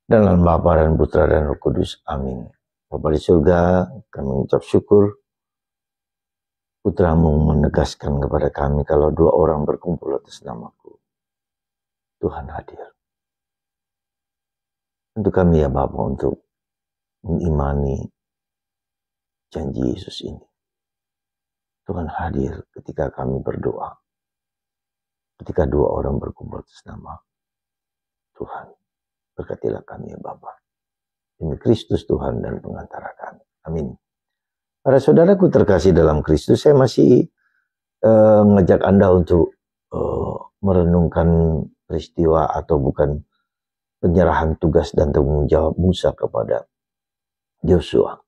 Dalam nama Bapa dan Putra dan Roh Kudus. Amin. Bapa di surga, kami mengucap syukur Putramu menegaskan kepada kami kalau dua orang berkumpul atas namaku, Tuhan hadir. Untuk kami ya Bapa untuk mengimani janji Yesus ini. Tuhan hadir ketika kami berdoa. Ketika dua orang berkumpul atas nama Tuhan. Berkatilah kami ya Bapa. Demi Kristus Tuhan dan pengantara kami. Amin. Para saudaraku terkasih dalam Kristus, saya masih mengajak Anda untuk merenungkan peristiwa atau bukan penyerahan tugas dan tanggung jawab Musa kepada Yosua.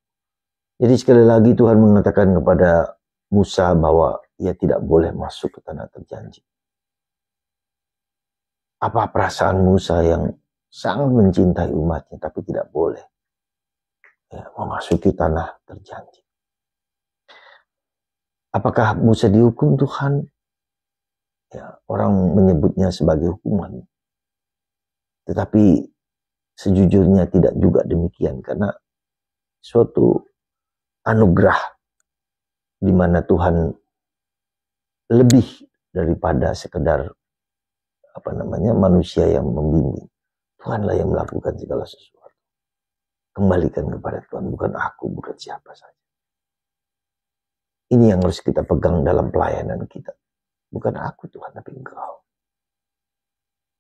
Jadi sekali lagi Tuhan mengatakan kepada Musa bahwa ia tidak boleh masuk ke tanah terjanji. Apa perasaan Musa yang sangat mencintai umatnya tapi tidak boleh memasuki tanah terjanji? Apakah Musa dihukum Tuhan? Ya, orang menyebutnya sebagai hukuman. Tetapi sejujurnya tidak juga demikian, karena suatu anugerah di mana Tuhan lebih daripada sekedar manusia yang membimbing. Tuhanlah yang melakukan segala sesuatu. Kembalikan kepada Tuhan, bukan aku, bukan siapa saja. Ini yang harus kita pegang dalam pelayanan kita. Bukan aku Tuhan, tapi Engkau.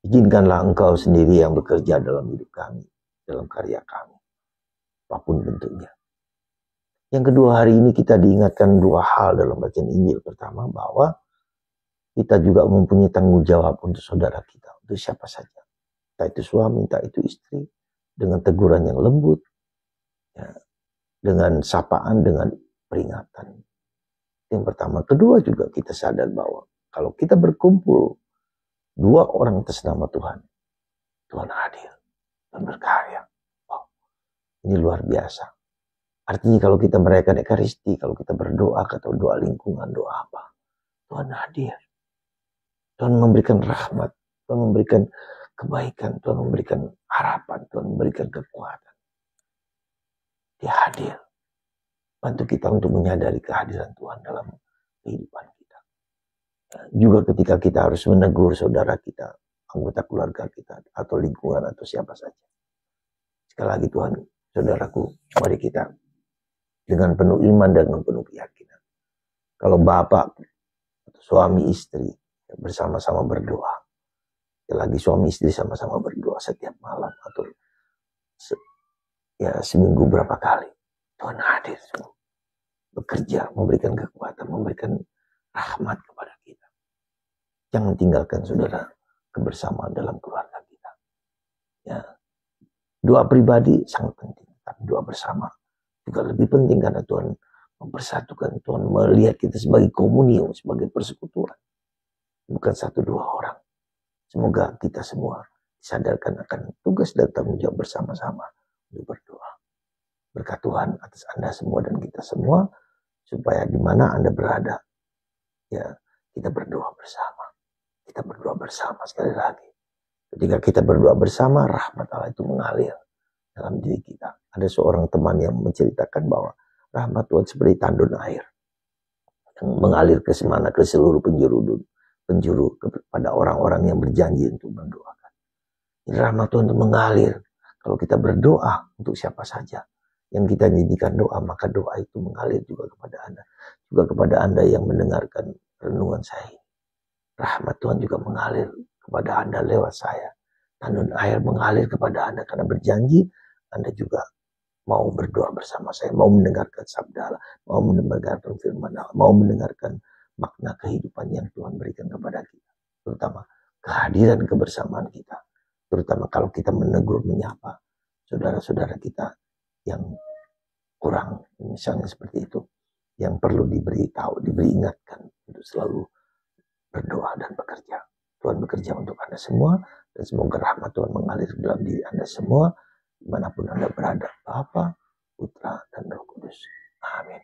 Izinkanlah Engkau sendiri yang bekerja dalam hidup kami, dalam karya kami, apapun bentuknya. Yang kedua, hari ini kita diingatkan dua hal dalam bacaan Injil. Pertama, bahwa kita juga mempunyai tanggung jawab untuk saudara kita, untuk siapa saja. Entah itu suami, entah itu istri, dengan teguran yang lembut, ya, dengan sapaan, dengan peringatan. Yang pertama. Kedua juga kita sadar bahwa kalau kita berkumpul dua orang atas nama Tuhan, Tuhan hadir dan berkarya. Wow, ini luar biasa. Artinya kalau kita merayakan Ekaristi, kalau kita berdoa atau doa lingkungan, doa apa, Tuhan hadir. Tuhan memberikan rahmat, Tuhan memberikan kebaikan, Tuhan memberikan harapan, Tuhan memberikan kekuatan. Dia hadir. Bantu kita untuk menyadari kehadiran Tuhan dalam kehidupan kita. Juga ketika kita harus menegur saudara kita, anggota keluarga kita, atau lingkungan, atau siapa saja. Sekali lagi Tuhan, saudaraku, mari kita dengan penuh iman dan dengan penuh keyakinan. Kalau bapak, suami istri bersama-sama berdoa, lagi suami istri sama-sama berdoa setiap malam atau seminggu berapa kali, Tuhan hadir semua, bekerja, memberikan kekuatan, memberikan rahmat kepada kita. Jangan tinggalkan saudara kebersamaan dalam keluarga kita. Ya, doa pribadi sangat penting, tapi doa bersama juga lebih penting karena Tuhan mempersatukan. Tuhan melihat kita sebagai komunion, sebagai persekutuan, bukan satu dua orang. Semoga kita semua disadarkan akan tugas dan tanggung jawab bersama-sama untuk berdoa. Berkat Tuhan atas Anda semua dan kita semua, supaya di mana Anda berada, ya kita berdoa bersama. Kita berdoa bersama sekali lagi. Ketika kita berdoa bersama, rahmat Allah itu mengalir dalam diri kita. Ada seorang teman yang menceritakan bahwa rahmat Tuhan seperti tandon air yang mengalir ke semana, ke seluruh penjuru kepada orang-orang yang berjanji untuk mendoakan. Ini rahmat Tuhan itu mengalir. Kalau kita berdoa untuk siapa saja yang kita jadikan doa, maka doa itu mengalir juga kepada Anda. Juga kepada Anda yang mendengarkan renungan saya. Rahmat Tuhan juga mengalir kepada Anda lewat saya. Tandon air mengalir kepada Anda karena berjanji Anda juga mau berdoa bersama saya, mau mendengarkan sabda Allah, mau mendengarkan firman Allah, mau mendengarkan makna kehidupan yang Tuhan berikan kepada kita. Terutama kehadiran kebersamaan kita. Terutama kalau kita menegur, menyapa saudara-saudara kita yang kurang, misalnya seperti itu, yang perlu diberi tahu, diberi ingatkan untuk selalu berdoa dan bekerja. Tuhan bekerja untuk Anda semua, dan semoga rahmat Tuhan mengalir dalam diri Anda semua, dimanapun Anda berada, Bapa, Putra, dan Roh Kudus. Amin.